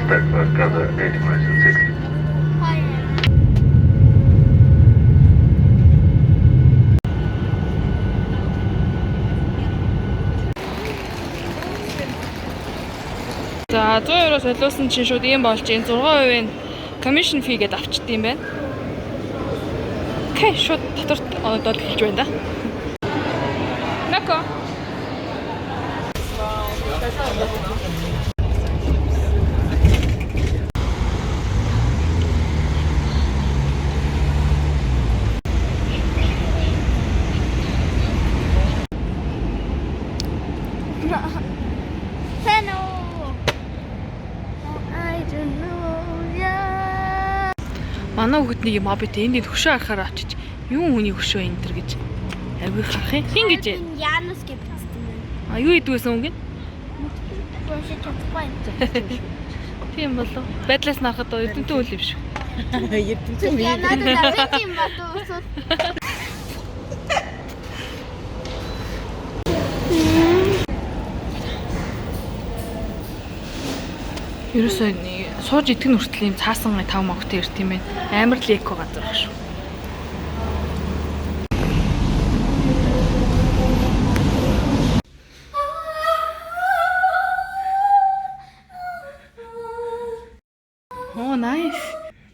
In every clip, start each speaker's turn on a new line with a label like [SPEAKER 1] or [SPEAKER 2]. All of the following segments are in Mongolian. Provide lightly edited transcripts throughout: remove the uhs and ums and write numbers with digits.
[SPEAKER 1] Start for cover 860.
[SPEAKER 2] За 100 евро солиулсан чинь шууд ийм болж энэ 6% commission fee гэдээ авчт юм байна. Окей, шууд доторт одоод хэлж байна да. Нако. Манай хүүхдний мобит энд хөшөө харахаар очиж юу хүний хөшөө энэ төр гэж агүй харах юм. Хин гэж.
[SPEAKER 3] Янус гэж хэлсэн юм.
[SPEAKER 2] А юу идвэсэн үг нь?
[SPEAKER 3] Бошиж чадахгүй.
[SPEAKER 2] Тийм болов. Байдлаас нарахад эрдэмтэн үйл юм шүү.
[SPEAKER 3] Эрдэмтэн үйл. Яа надад тийм батуусууд.
[SPEAKER 2] Ерөөсөө сууж идэх нь хүртэл юм цаасан 5 могтой ирт юм байна. Амар л эко газар баг шүү. Оо nice.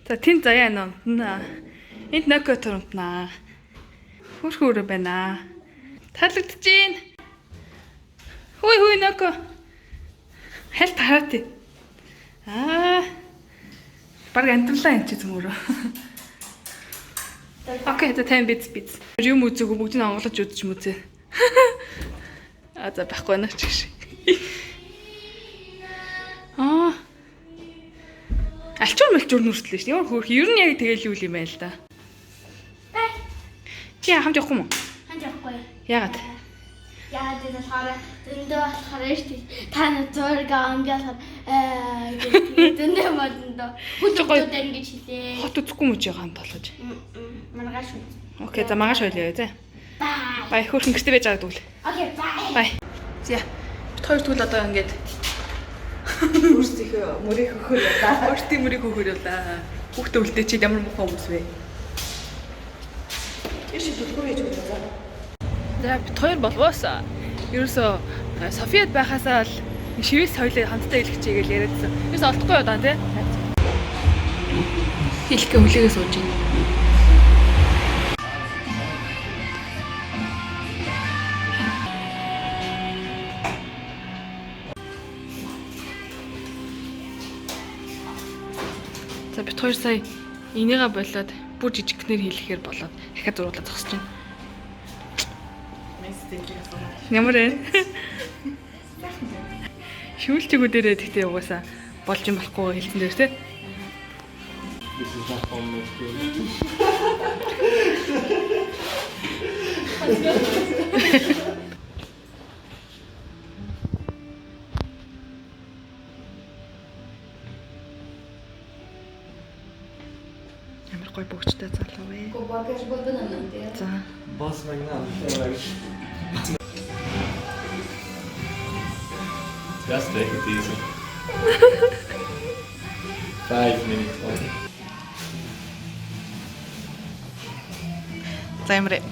[SPEAKER 2] За тэн заяа нэмтнэ. Энд нөкө төрөмтнаа. Хөрхөөрөө байна. Таалагдчихээн. Хүй нөкө. Хэл тараад. Баг амтлаа энэ ч зөмөрөө. Окей, за 10 биц. Юм үзээгүй бүгдийг амгалж үдчих мүзээ. За байхгүй наа ч гэж. Алчуур нүрслээ шүү. Ямар хөөх. Ер нь яг тэгэл юу юм байл та. Чи хамт явахгүй мó?
[SPEAKER 3] Хамт явахгүй.
[SPEAKER 2] Яагаад?
[SPEAKER 3] Яагаад гэвэл хараа зөндөө болохоор шүү. Та нар зураг ангиалахад зөндөө модондоо. Хүчтэй ингэж хэлээ.
[SPEAKER 2] Хот үзэхгүй мөч ягаанд болгож.
[SPEAKER 3] Маргааш.
[SPEAKER 2] Окей, за маргааш ойлё зэ. Бай. Бай хөөрхөн гэртээ байж байгаа тэгвэл.
[SPEAKER 3] Окей, бай.
[SPEAKER 2] Бай. За. Бид хоёр тэгвэл одоо ингэж
[SPEAKER 4] Өөрсдийнхөө мөрийг хөхөр яваа.
[SPEAKER 2] өөртөө мөрийг хөхөр яваа. Хүүхдээ үлдээ чи ямар мохоо хүмүүс вэ?
[SPEAKER 4] Яши төлгөө хийж өгөх юм.
[SPEAKER 2] За бид хоёр болвоос ерөөсөө Софиад байхасаа л шивээс хоёлоо хамтдаа хэлчихье гэж яриадсан. Ерөөсөө олдохгүй удаа тий. Хэлэхээ хүлээгээ сууж байна. За бид хоёр сая энийгээ болоод бүр жижигнэр хийлэхээр болоод дахиад зурглаа зогсож байна. Ямар вэ? Шүүлчгүүдээрээ тэгтээ угаасаа болж юм болохгүй хэлсэн дээр тий.
[SPEAKER 1] This is not home next to
[SPEAKER 2] Ямар гоё бөгчтэй залуу вэ?
[SPEAKER 3] Багаж бодно юм дээ.
[SPEAKER 2] За.
[SPEAKER 1] Boss Magnan. Just take it easy. 5 minutes only.
[SPEAKER 2] За ямарэ.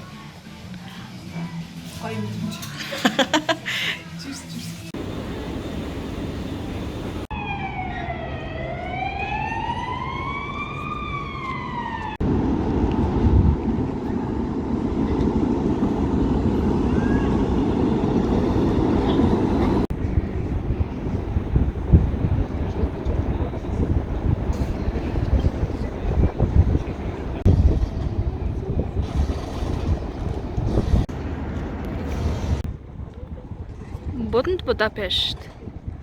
[SPEAKER 2] Буданд Будапешт.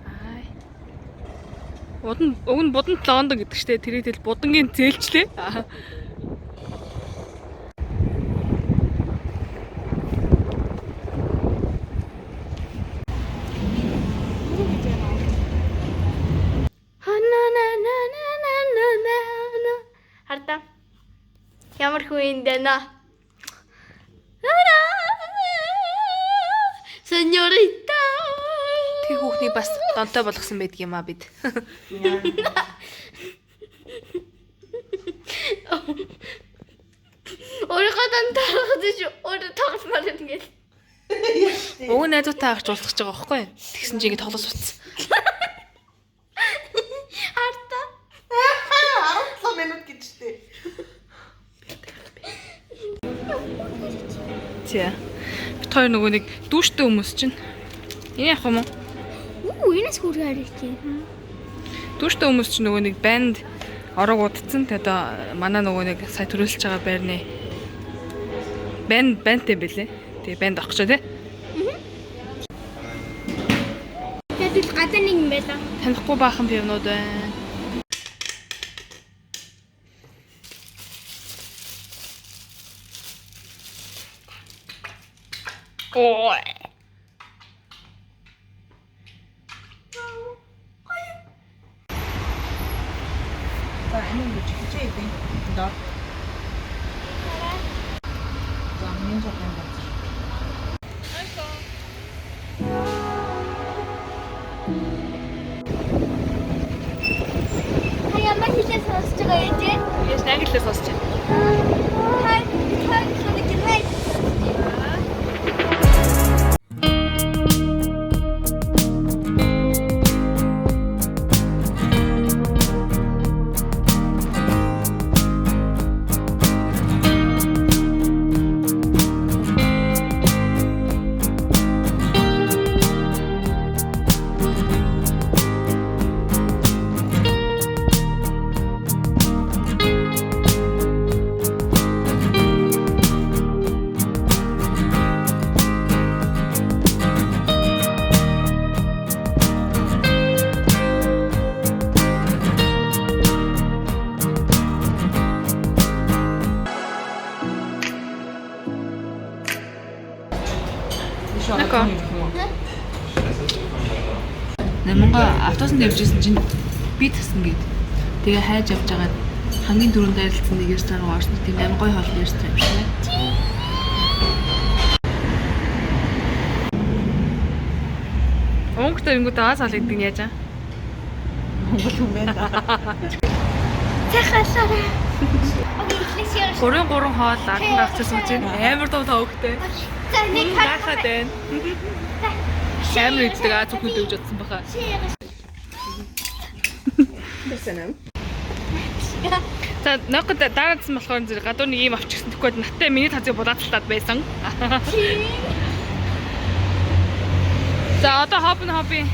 [SPEAKER 2] Ай. Уг нь Буданд Лондон гэдэг чтэй тэрийг тэл Будангийн зээлчлээ.
[SPEAKER 3] Хардаа. Ямар хүн энэ нэ? Сеньорита.
[SPEAKER 2] Тэр хүүхний хүүхдүүдийг бас донтой болгосон байдаг юм а бид.
[SPEAKER 3] Өөрийнхөө дантаа гэж өөрөө тогломоор ингэж.
[SPEAKER 2] Өвөө найзуутай авч уулзах гэж байгаа байхгүй юу? Тэгсэн чи ингэ тоглож утсан.
[SPEAKER 3] Харта.
[SPEAKER 4] 10 минут гэжтэй.
[SPEAKER 2] Тий. Бид хоёр нөгөө нэг дүүштэй хүмүүс чинь. Энэ явах юм уу?
[SPEAKER 3] Энэс хүрээ харагдчих.
[SPEAKER 2] Дүүштэй хүмүүс чинь нөгөө нэг банд орог удцсан. Тэгээд манай нөгөө нэг сая төрүүлж байгаа байрны бандтэй бэлээ. Тэгээ банд авах гэж тий.
[SPEAKER 3] Тэгээд гадаа нэг юм байла.
[SPEAKER 2] Танихгүй баахан пивнууд байна. Ой.
[SPEAKER 4] За энэ гэж хичээ идэв. Доо. За минь жоо юм байна.
[SPEAKER 3] Хаяа махилээ сонсож байгаа юм чи.
[SPEAKER 2] Яс англиар сонсч байна.
[SPEAKER 3] Хай соног гинэ.
[SPEAKER 2] Намайга автобусанд явжсэн чинь би тасна гээд тэгээ хайж явж байгаад хамгийн түрүүнд дайралтсан нэг ресторан руу орсон. Тийм амар гоё хоол ресторан юм шиг. Онготой ингүүд аа салгиддаг яаж аа?
[SPEAKER 4] Монгол хүн байна.
[SPEAKER 3] Цахасараа. Окей, флексиор.
[SPEAKER 2] 3 хоол 10 гагцсан чинь амар дуу тавхтай.
[SPEAKER 3] За нэг
[SPEAKER 2] Гахаад байна. Амар иддэг аа зүгт өгж утсан баха.
[SPEAKER 4] Тэсэн юм.
[SPEAKER 2] За ногод дараадсан болохоор зэрэг гадуур нэг юм авчихсан. Тэгэхгүй наттай миний тазыг булаацлаад байсан. За одоо хобби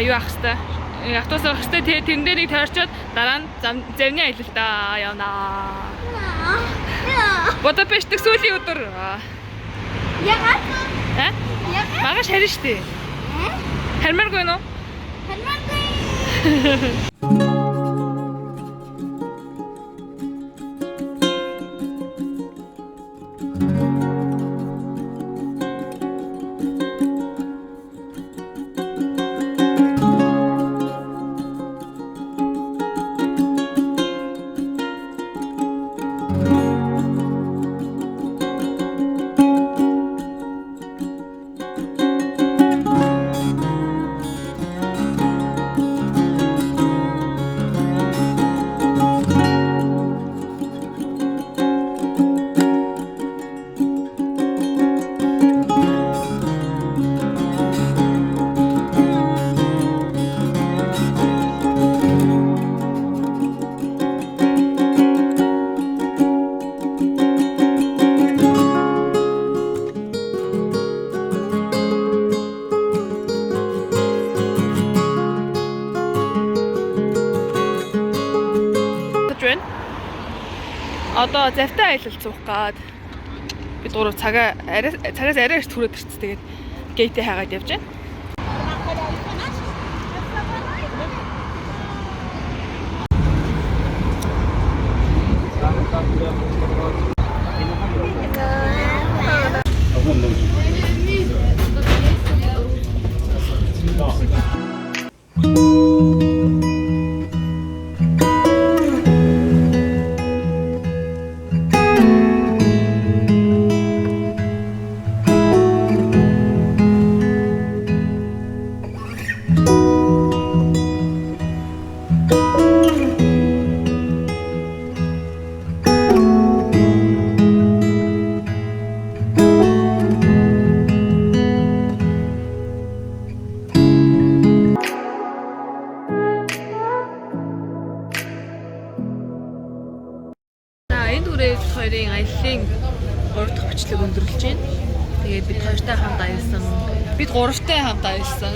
[SPEAKER 2] юу ах хэвээр автобус авах хэвээр тэрэн дээр нэг тойрчоод дараа нь завны аялалтаа явнаа. Будапешт сүүлийн өдөр.
[SPEAKER 3] Ягаад?
[SPEAKER 2] Магаш харин штэ. Хармааргүй нөө?
[SPEAKER 3] Хармаагүй.
[SPEAKER 2] Одоо завтай аялалд суух гээд бид гурав цагаас арай их түрээд ирсэн. Тэгээд гейтээ хайгаад явж байна. бид хоёртай хамт аялсан. Бид гуравтай хамт аялсан.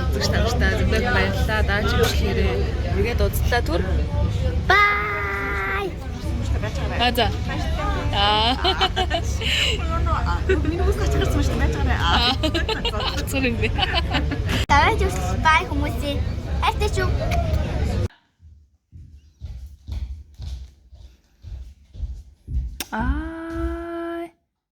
[SPEAKER 2] Үзэгч нартай зөндөө баярлалаа. Дааж имжлэхээрээ үргээд узтлаа түр.
[SPEAKER 3] Bye.
[SPEAKER 2] За.
[SPEAKER 4] Минь үсгэж гарсан шүү дээ.
[SPEAKER 2] Цэцэр юм бэ.
[SPEAKER 3] Дараа жус бай хүмүүсээ. Хайртай шүү.
[SPEAKER 2] Аа